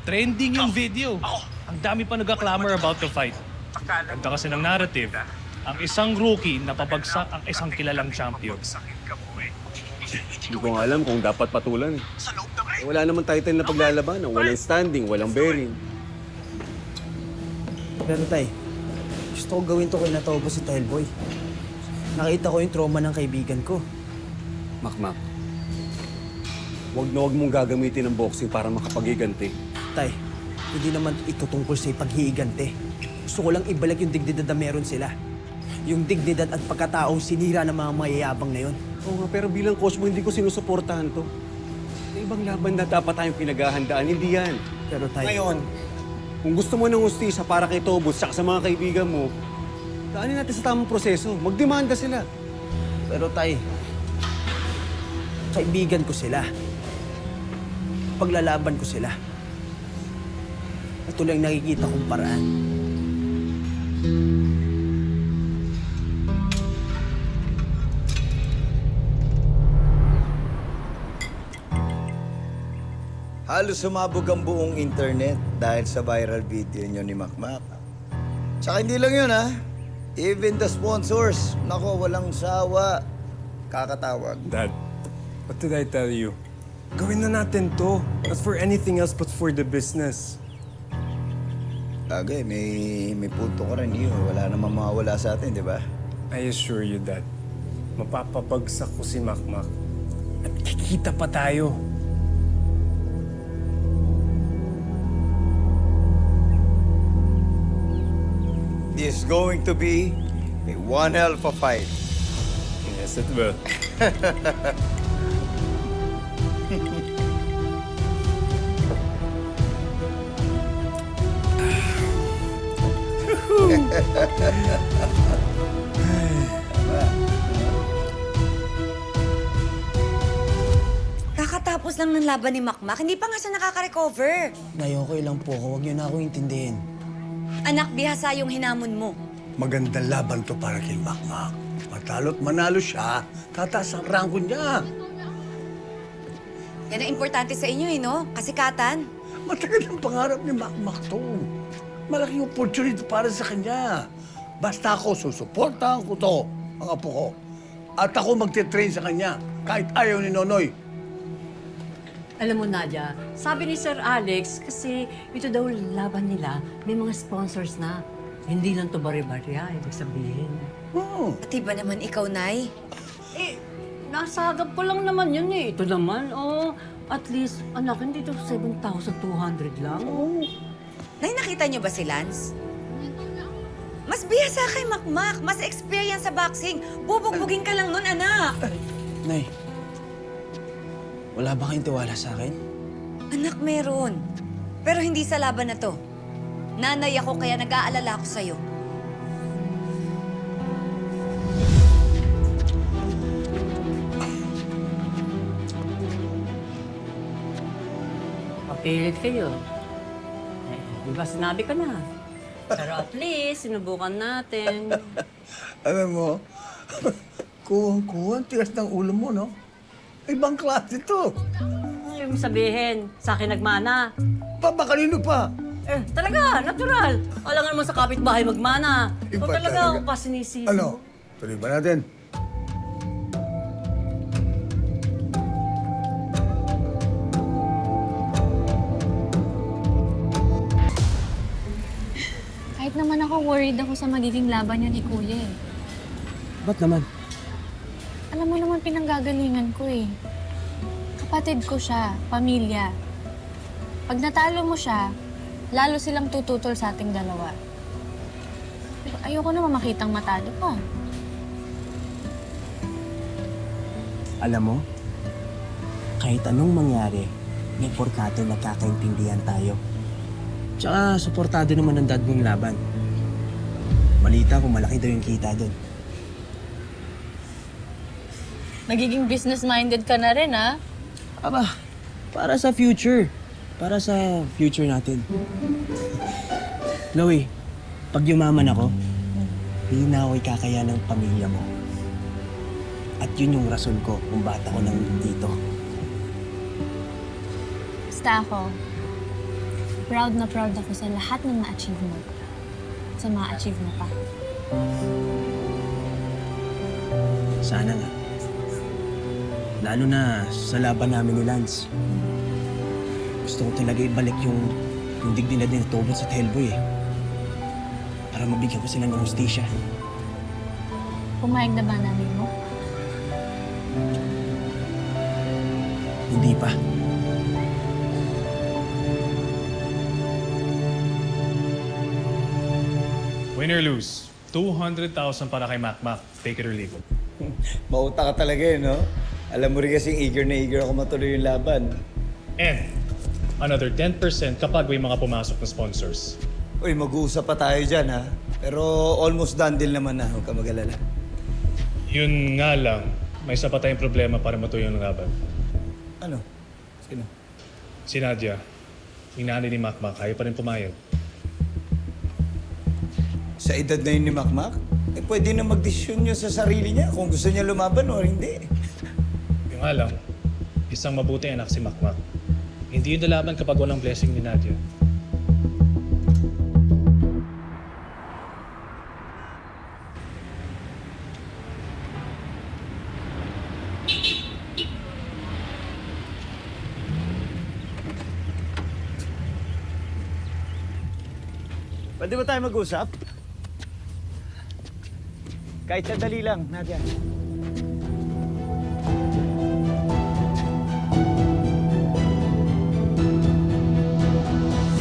Trending yung video. Ang dami pa nag-clamor about the fight. Ganda kasi ng narrative. Ang isang rookie na papagsak ang isang kilalang champion. Hindi ko nga alam kung dapat patulan. Wala naman title na paglalabanan. Walang standing, walang bearing. Pero tay, gusto ko gawin to kay Natobo si Tailboy. Nakita ko yung trauma ng kaibigan ko. Makmak, huwag na huwag mong gagamitin ng boxing para makapagiganti. Tay, hindi naman ito tungkol sa paghihiganti. Gusto ko lang ibalik yung dignidad na meron sila. Yung dignidad at pagkataong sinira ng mga mayayabang na yun. Oo nga, pero bilang coach mo, hindi ko sinusuportahan to. May ibang laban na dapat tayong pinaghahandaan, hindi yan. Pero tay... Ngayon, kung gusto mo ng hustisya para kay Tobos at sa mga kaibigan mo, daanin natin sa tamang proseso. Magdemanda sila. Pero tay, kaibigan ko sila. Paglalaban ko sila. Ito lang nakikita kong paraan. Halos sumabog ang buong internet dahil sa viral video nyo ni Makmak. Tsaka hindi lang yun, ha? Even the sponsors, nako, walang sawa. Kakatawag. Dad, what did I tell you? Gawin na natin to. Not for anything else but for the business. Bagay, may punto ka rin, Iyo. Wala namang mawawala sa atin, di ba? I assure you, Dad. Mapapabagsak ko si Makmak. At kikita pa tayo. This is going to be a one hell of a fight. Yes, it will. Kakatapos lang ng laban ni Makmak, hindi pa nga siya nakaka-recover. Nayokay lang po ako, huwag niyo na ako intindihin. Anak, bihasa yung hinamon mo. Magandang laban to para kay Makmak. Matalo't manalo siya, tataas ang rangko niya. Yan ang importante sa inyo, eh, no? Kasikatan. Matagal ang pangarap ni Makmak to. Malaking opportunity para sa kanya. Basta ako, susuportahan ko to, ang apo ko. At ako magte-train sa kanya, kahit ayaw ni Nonoy. Alam mo, Nadia, sabi ni Sir Alex, kasi ito daw laban nila, may mga sponsors na. Hindi lang to bari-barya, ibig sabihin. Pati ba naman ikaw, Nay? Eh, nasagap ko lang naman yun eh. Ito naman, at least, anak, hindi to 7,200 lang. Nay, nakita niyo ba si Lance? Mas bihasa kay Makmak, mas experience sa boxing. Bubugbugin ka lang nun, anak. Nay, wala ba kayong tiwala sa akin? Anak, meron. Pero hindi sa laban na to. Nanay ako, kaya nag-aalala ako sa'yo. Mapilit kayo. Eh, di ba sinabi ko na? Pero at least, sinubukan natin. Alam mo, kuwang-kuwang tigas ng ulo mo, no? Ibang klase to. Ay, ibig sabihin, sa akin nagmana. Baka kanino pa? Eh, talaga, natural. Wala nga naman sa kapitbahay magmana. So Iba talaga talaga. ako pa sinisisi. Ano? Tuloy ba natin? Kahit naman ako, worried ako sa magiging laban niya ni Kuya eh. Ba't naman? Alam mo naman pinanggagalingan ko eh. Kapatid ko siya, pamilya. Pag natalo mo siya, lalo silang tututol sa ating dalawa. Pero ayoko naman makitang matalo pa. Alam mo, kahit anong mangyari, may porkado nagkakaintindihan tayo. Tsaka, suportado naman ang dad mong laban. Malita kung malaki daw yung kita doon. Nagiging business-minded ka na rin, ha? Aba, para sa future. Para sa future natin. Chloe, pag yumaman ako, hindi na ako ikakaya ng pamilya mo. At yun yung rason ko kung ba't ako nandito. Basta ako, proud na proud ako sa lahat ng na-achieve mo. Sa ma-achieve mo pa. Sana nga. Lalo na sa laban namin ni Lance. Gusto ko talaga ibalik yung dignidad ni Tobot sa Hellboy eh. Para mabigyan ko sila ng hustisya. Pumayag na ba namin mo? Hindi pa. Win or lose, 200,000 para kay Macmac. Take it or leave it. Mauta ka talaga eh, no? Alam mo rin kasing eager na eager ako matuloy yung laban. And another 10% kapag may mga pumasok na sponsors. Uy, mag-uusap pa tayo dyan, ha? Pero almost done deal naman na, huwag ka mag-alala. Yun nga lang, may isa pa tayong problema para matuloy yung laban. Ano? Sino? Si Nadia, yung nanay ni Macmac, ayaw pa rin pumayag. Sa edad na yun ni Makmak, eh pwede na magdesisyon niya sa sarili niya kung gusto niya lumaban o hindi. Yung nga lang, isang mabuti anak si Macmac. Hindi yun lalaban kapag walang blessing ni Nadia. Pwede ba tayo mag-usap? Kahit sandali lang, Nadia.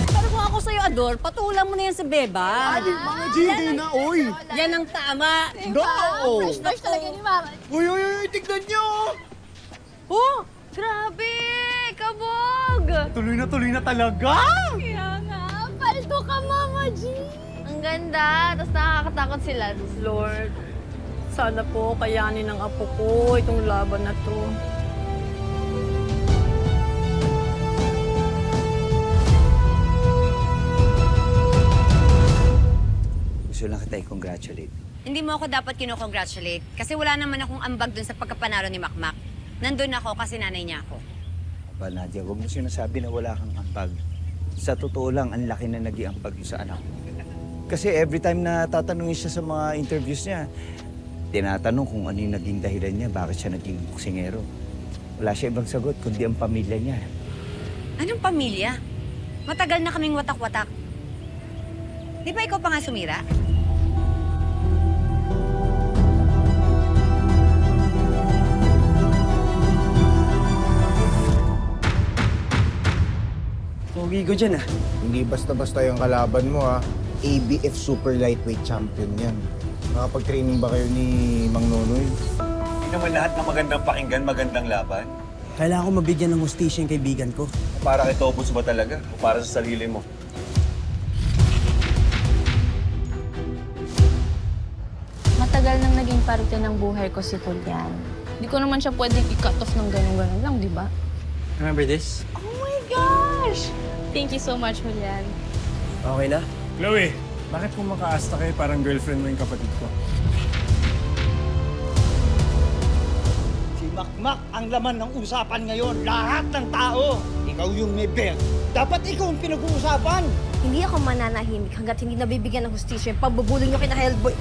Pero kung ako sa'yo, Ador, patulan mo na yan sa Beba. Mga GD na, oy! Yan ang tama. No! Fresh talaga ni Mama. Uy, tignan nyo! Oh! Grabe! Kabog! Tuloy na talaga! Kaya nga, paldo ka, Mama G! Ang ganda, tapos nakakatakot si Lance, Lord. Sana po kayanin ng apo ko itong laban na to. Gusto lang kita i-congratulate. Hindi mo ako dapat kinocongratulate kasi wala naman akong ambag dun sa pagkapanalo ni Makmak. Nandun ako kasi nanay niya ako. Aba, Nadia, huwag mo sinasabi na wala kang ambag. Sa totoo lang, ang laki na naging ambag mo sa anak mo. Kasi every time na tatanungin siya sa mga interviews niya, tinatanong kung ano yung naging dahilan niya, bakit siya naging boksingero. Wala siya ibang sagot, kundi ang pamilya niya. Anong pamilya? Matagal na kaming watak-watak. Di ba ikaw pa nga sumira? Pogi ko dyan ah. Hindi basta-basta yung kalaban mo ha. ABF Super Lightweight Champion yan. Nakapag-training ba kayo ni Mang Nonoy? Hindi naman lahat ng magandang pakinggan, magandang laban. Kailangan ko mabigyan ng hustisya yung kaibigan ko. Para kay Tobos ba talaga? O para sa sarili mo? Matagal nang naging parte ng buhay ko si Julian. Hindi ko naman siya pwedeng i-cut off ng ganun-ganun lang, di ba? Remember this? Oh my gosh! Thank you so much, Julian. Okay na? Chloe, bakit kung makaasta kayo parang girlfriend mo yung kapatid ko? Si Makmak ang laman ng usapan ngayon. Lahat ng tao. Ikaw yung may belt. Dapat ikaw ang pinag-uusapan. Hindi ako mananahimik hanggat hindi nabibigyan ng hustisya yung pagbubuling nyo kina Hellboy.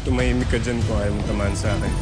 Tumahimik ka dyan kung ayaw mo tamaan sa akin.